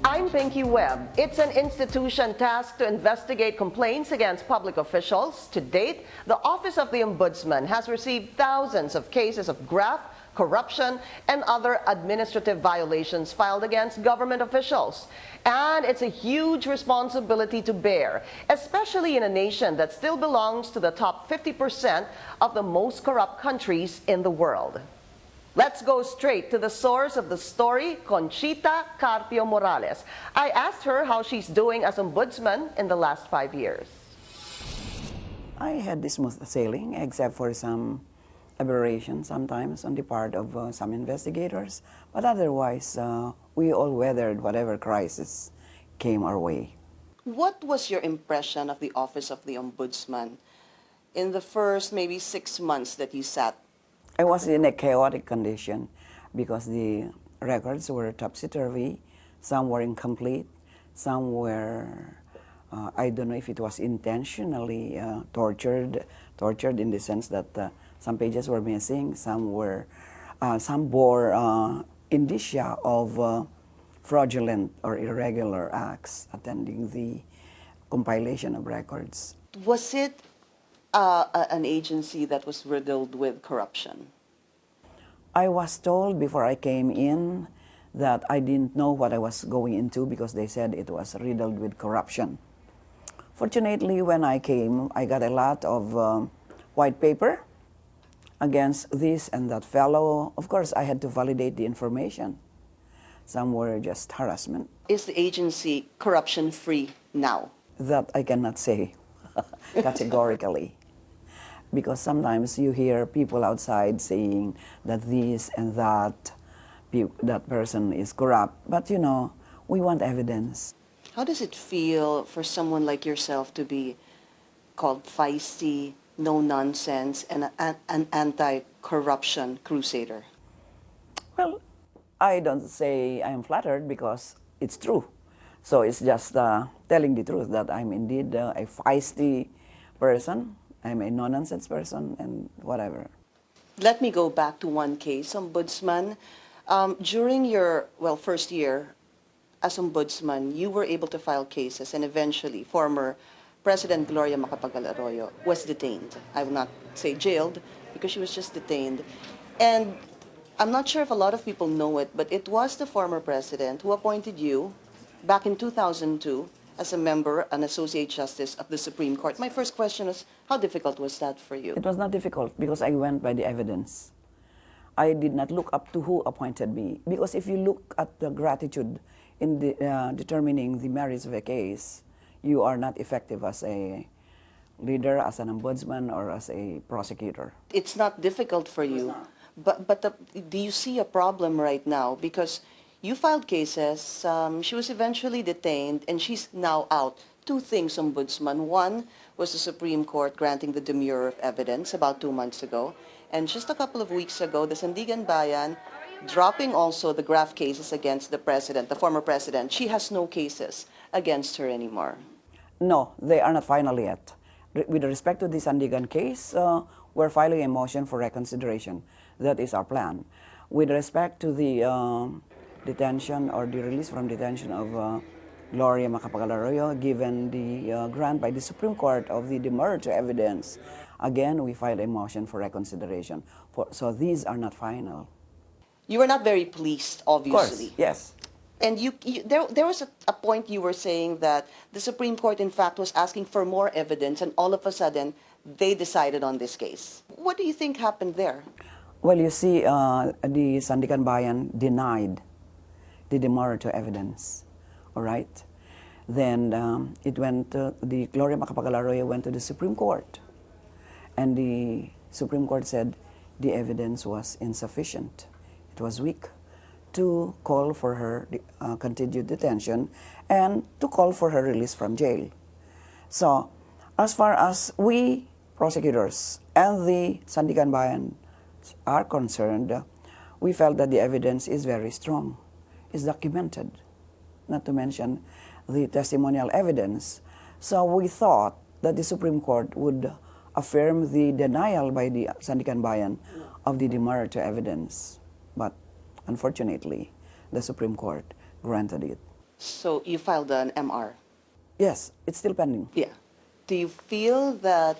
I'm Pinky Webb. It's an institution tasked to investigate complaints against public officials. To date, the Office of the Ombudsman has received thousands of cases of graft, corruption, and other administrative violations filed against government officials. And it's a huge responsibility to bear, especially in a nation that still belongs to the top 50% of the most corrupt countries in the world. Let's go straight to the source of the story, Conchita Carpio-Morales. I asked her how she's doing as ombudsman in the last 5 years. I had this smooth sailing, except for some aberration sometimes on the part of some investigators, but otherwise we all weathered whatever crisis came our way. What was your impression of the Office of the Ombudsman in the first maybe 6 months that you sat? I was in a chaotic condition because the records were topsy-turvy, some were incomplete, some were, I don't know if it was intentionally tortured in the sense that some pages were missing, some bore indicia of fraudulent or irregular acts attending the compilation of records. Was it an agency that was riddled with corruption? I was told before I came in that I didn't know what I was going into because they said it was riddled with corruption. Fortunately, when I came, I got a lot of white paper against this and that fellow. Of course, I had to validate the information. Some were just harassment. Is the agency corruption-free now? That I cannot say categorically, because sometimes you hear people outside saying that this and that person is corrupt, but you know, we want evidence. How does it feel for someone like yourself to be called feisty, no nonsense, and an anti-corruption crusader? Well, I don't say I'm flattered because it's true. So it's just telling the truth that I'm indeed a feisty person, I'm a no-nonsense person, and whatever. Let me go back to one case, Ombudsman. During your, first year as Ombudsman, you were able to file cases, and eventually former President Gloria Macapagal-Arroyo was detained. I will not say jailed, because she was just detained. And I'm not sure if a lot of people know it, but it was the former president who appointed you back in 2002 as a member, an Associate Justice of the Supreme Court. My first question is, how difficult was that for you? It was not difficult because I went by the evidence. I did not look up to who appointed me, because if you look at the gratitude in determining the merits of a case, you are not effective as a leader, as an ombudsman, or as a prosecutor. It's not difficult for you, but do you see a problem right now? Because you filed cases, she was eventually detained, and she's now out. Two things, Ombudsman. One was the Supreme Court granting the demurrer of evidence about 2 months ago. And just a couple of weeks ago, the Sandigan Bayan dropping also the graft cases against the president, the former president. She has no cases against her anymore. No, they are not final yet. With respect to the Sandigan case, we're filing a motion for reconsideration. That is our plan. With respect to the detention or the release from detention of Gloria Macapagal-Arroyo, given the grant by the Supreme Court of the demurrer to evidence, again, we filed a motion for reconsideration. So these are not final. You were not very pleased, obviously. Of course, yes. And there was a point you were saying that the Supreme Court, in fact, was asking for more evidence, and all of a sudden, they decided on this case. What do you think happened there? Well, you see, the Sandigan Bayan denied the demurrer to evidence, all right? Then it went to, the Gloria Macapagal-Arroyo went to the Supreme Court, and the Supreme Court said the evidence was insufficient. It was weak to call for her continued detention and to call for her release from jail. So, as far as we prosecutors and the Sandigan Bayan are concerned, we felt that the evidence is very strong, is documented, not to mention the testimonial evidence. So we thought that the Supreme Court would affirm the denial by the Sandigan Bayan of the demurrer to evidence. But unfortunately, the Supreme Court granted it. So you filed an MR. Yes, it's still pending. Yeah. Do you feel that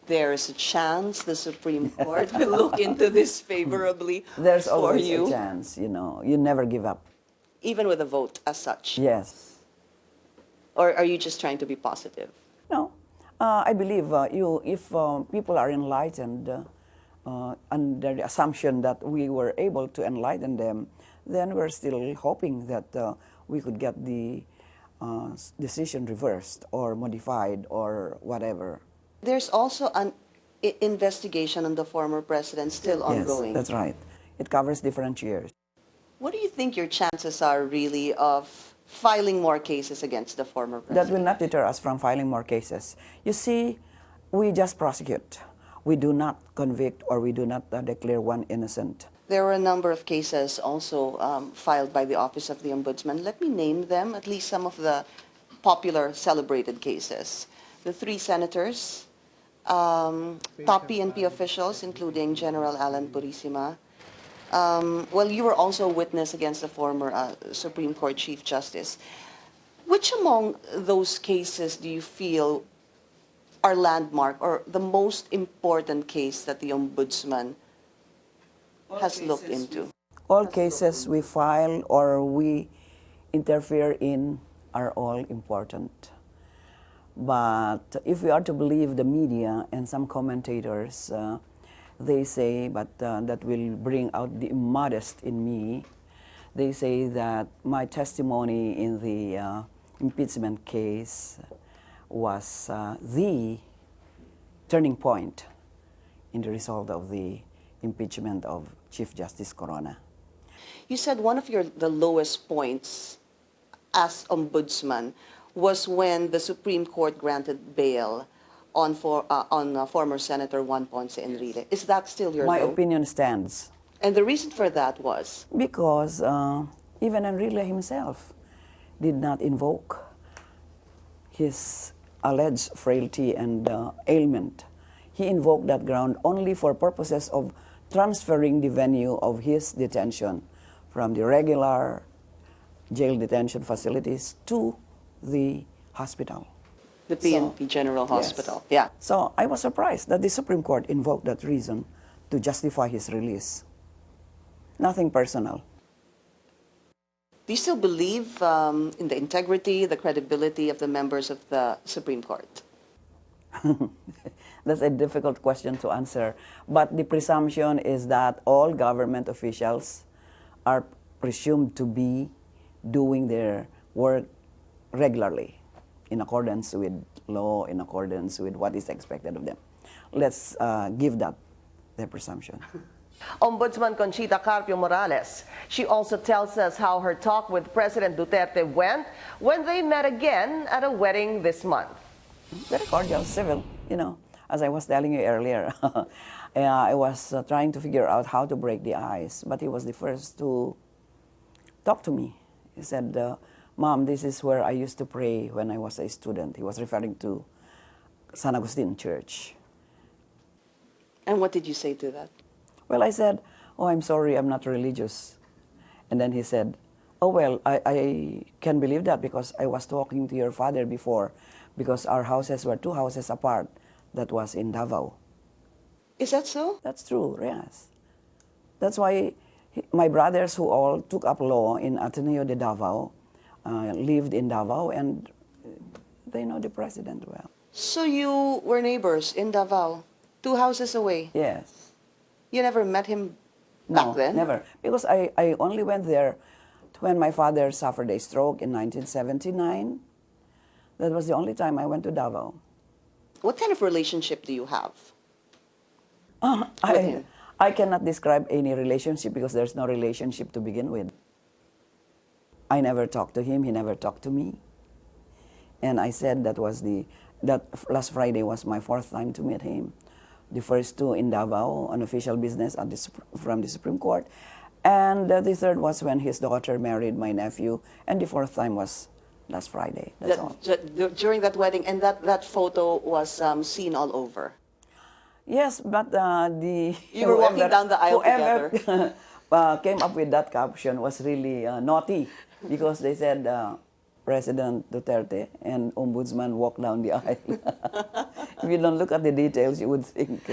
there is a chance the Supreme Court will look into this favorably There's for always you, a chance, you know. You never give up. even with a vote as such? Yes. Or are you just trying to be positive? No, I believe if people are enlightened under the assumption that we were able to enlighten them, then we're still hoping that we could get the decision reversed or modified or whatever. There's also an investigation on the former president still ongoing. Yes, that's right. It covers different years. What do you think your chances are really of filing more cases against the former president? That will not deter us from filing more cases. You see, we just prosecute. We do not convict or we do not declare one innocent. There were a number of cases also filed by the Office of the Ombudsman. Let me name them, at least some of the popular celebrated cases. The 3 senators, top PNP officials, including General Alan Purisima. Well, you were also a witness against the former Supreme Court Chief Justice. Which among those cases do you feel are landmark or the most important case that the Ombudsman has looked into? All cases we file or we interfere in are all important. But if we are to believe the media and some commentators, they say, but that will bring out the immodest in me. They say that my testimony in the impeachment case was the turning point in the result of the impeachment of Chief Justice Corona. You said one of the lowest points as ombudsman was when the Supreme Court granted bail on former Senator Juan Ponce Enrile. Is that still your My low? opinion stands. And the reason for that was? Because even Enrile himself did not invoke his alleged frailty and ailment. He invoked that ground only for purposes of transferring the venue of his detention from the regular jail detention facilities to the hospital. The PNP General Hospital. Yes. Yeah. So I was surprised that the Supreme Court invoked that reason to justify his release. Nothing personal. Do you still believe in the integrity, the credibility of the members of the Supreme Court? That's a difficult question to answer. But the presumption is that all government officials are presumed to be doing their work regularly in accordance with law, in accordance with what is expected of them. Let's give that their presumption. Ombudsman Conchita Carpio-Morales. She also tells us how her talk with President Duterte went when they met again at a wedding this month. Very cordial, civil, you know. As I was telling you earlier, I was trying to figure out how to break the ice, but he was the first to talk to me. He said, Mom, this is where I used to pray when I was a student. He was referring to San Agustin Church. And what did you say to that? Well, I said, oh, I'm sorry, I'm not religious. And then he said, oh, well, I can believe that because I was talking to your father before, because our houses were 2 houses apart. That was in Davao. Is that so? That's true, yes. That's why my brothers who all took up law in Ateneo de Davao lived in Davao, and they know the president well. So you were neighbors in Davao, 2 houses away. Yes. You never met him No, back then? never. Because I only went there when my father suffered a stroke in 1979. That was the only time I went to Davao. What kind of relationship do you have with him? I cannot describe any relationship because there's no relationship to begin with. I never talked to him, he never talked to me. And I said that last Friday was my 4th time to meet him. The first 2 in Davao on official business from the Supreme Court. And the 3rd was when his daughter married my nephew. And the 4th time was last Friday. That's all. During that wedding, and that photo was seen all over. Yes, but You were walking down the aisle together. came up with that caption was really naughty because they said President Duterte and Ombudsman walked down the aisle. If you don't look at the details, you would think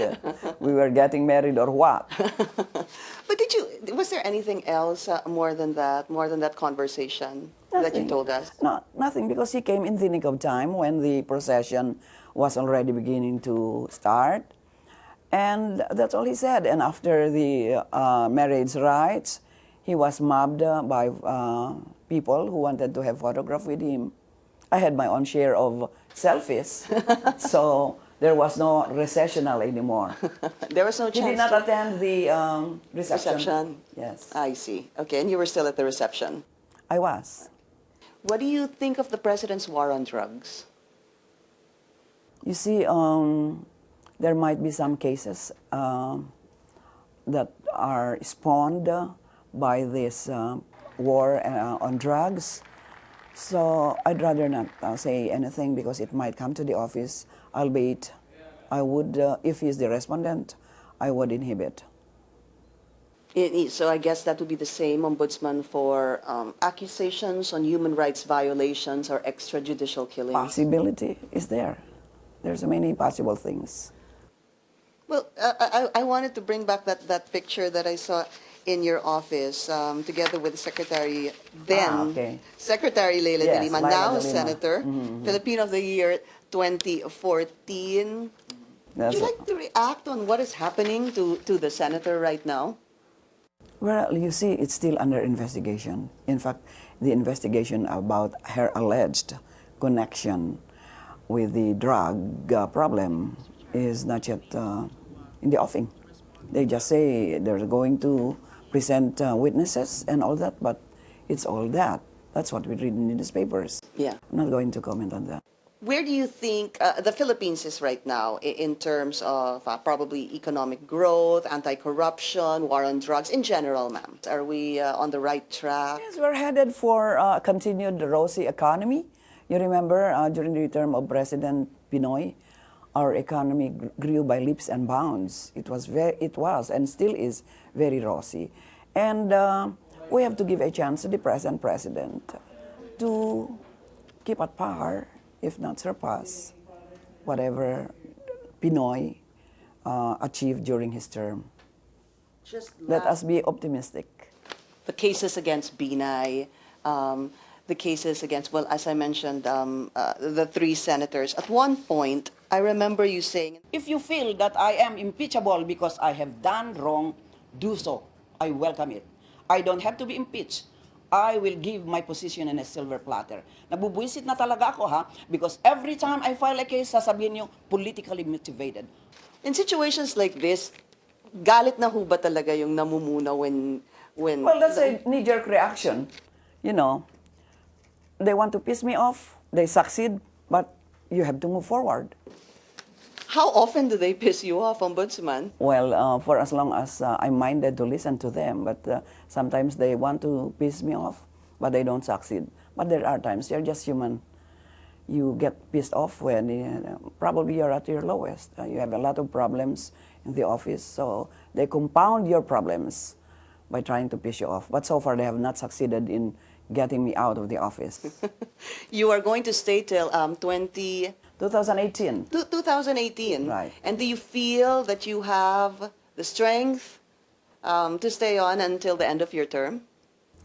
we were getting married or what. But was there anything else more than that conversation that you told us? No, nothing, because he came in the nick of time when the procession was already beginning to start. And that's all he said. And after the marriage rites, he was mobbed by people who wanted to have photograph with him. I had my own share of selfies, so there was no recessional anymore. There was no He chance. did not attend the reception. Reception? Yes, I see. Okay, and you were still at the reception. I was. What do you think of the president's war on drugs? You see, there might be some cases that are spawned by this war on drugs. So I'd rather not say anything because it might come to the office, albeit I would, if he's the respondent, I would inhibit. So I guess that would be the same, Ombudsman, for accusations on human rights violations or extrajudicial killings. Possibility is there. There's many possible things. Well, I wanted to bring back that picture that I saw in your office together with Secretary then, Secretary Leila de Yes, Lima, Leila now de Lima. Senator, Filipino of the Year 2014. Would you like to react on what is happening to the senator right now? Well, you see, it's still under investigation. In fact, the investigation about her alleged connection with the drug problem is not yet in the offing. They just say they're going to present witnesses and all that, but it's all that. That's what we read in the newspapers. Yeah. I'm not going to comment on that. Where do you think the Philippines is right now in terms of probably economic growth, anti-corruption, war on drugs, in general, ma'am? Are we on the right track? Yes, we're headed for a continued rosy economy. You remember during the term of President Pinoy, our economy grew by leaps and bounds. It was and still is very rosy. And we have to give a chance to the present president to keep at par, if not surpass, whatever Pinoy achieved during his term. Let us be optimistic. The cases against Binay, the cases against, well, as I mentioned, the three senators. At one point, I remember you saying, if you feel that I am impeachable because I have done wrong, do so. I welcome it. I don't have to be impeached. I will give my position in a silver platter. Nabubuisit na talaga ako, ha? Because every time I file a case, sasabihin nyo, politically motivated. in situations like this, galit na ho ba talaga yung namumuna when Well, that's a knee-jerk reaction. You know, they want to piss me off, they succeed, but you have to move forward. How often do they piss you off, Ombudsman? Well, for as long as I'm minded to listen to them, but sometimes they want to piss me off, but they don't succeed. But there are times they're just human. You get pissed off when probably you're at your lowest. You have a lot of problems in the office, so they compound your problems by trying to piss you off. But so far, they have not succeeded in getting me out of the office. You are going to stay till 2018. 2018. Right. And do you feel that you have the strength to stay on until the end of your term?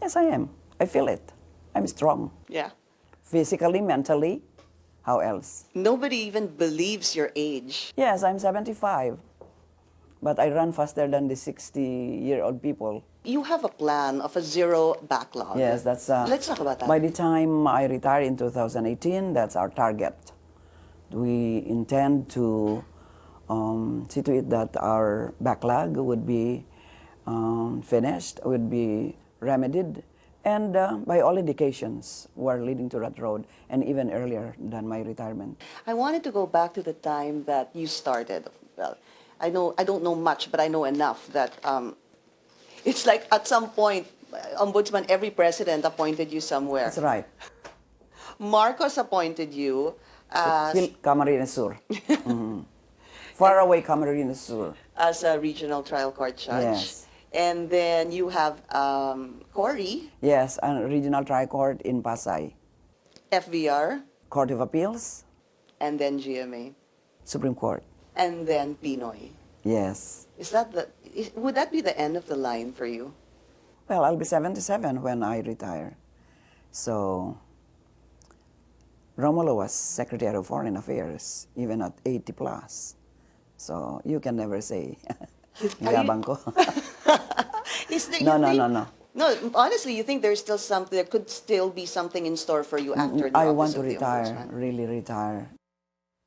Yes, I am. I feel it. I'm strong. Yeah. Physically, mentally, how else? Nobody even believes your age. Yes, I'm 75. But I run faster than the 60-year-old people. You have a plan of a zero backlog. Yes, that's... Let's talk about that. By the time I retire in 2018, that's our target. We intend to see to it that our backlog would be finished, would be remedied, and by all indications, we're leading to that road, and even earlier than my retirement. I wanted to go back to the time that you started. Well, I don't know much, but I know enough that it's like at some point, Ombudsman, every president appointed you somewhere. That's right. Marcos appointed you as Camarines Sur. Far away Camarines Sur. as a regional trial court judge. Yes. And then you have Cory, Yes, a regional tri-court in Pasay. FVR, Court of Appeals, and then GMA, Supreme Court. and then Pinoy. Yes. Would that be the end of the line for you? Well, I'll be 77 when I retire. So, Romulo was Secretary of Foreign Affairs, even at 80 plus. So, you can never say, yabang ko. No. No, honestly, you think there's still something, there could still be something in store for you after the I office want to of the retire, Ombudsman? really retire.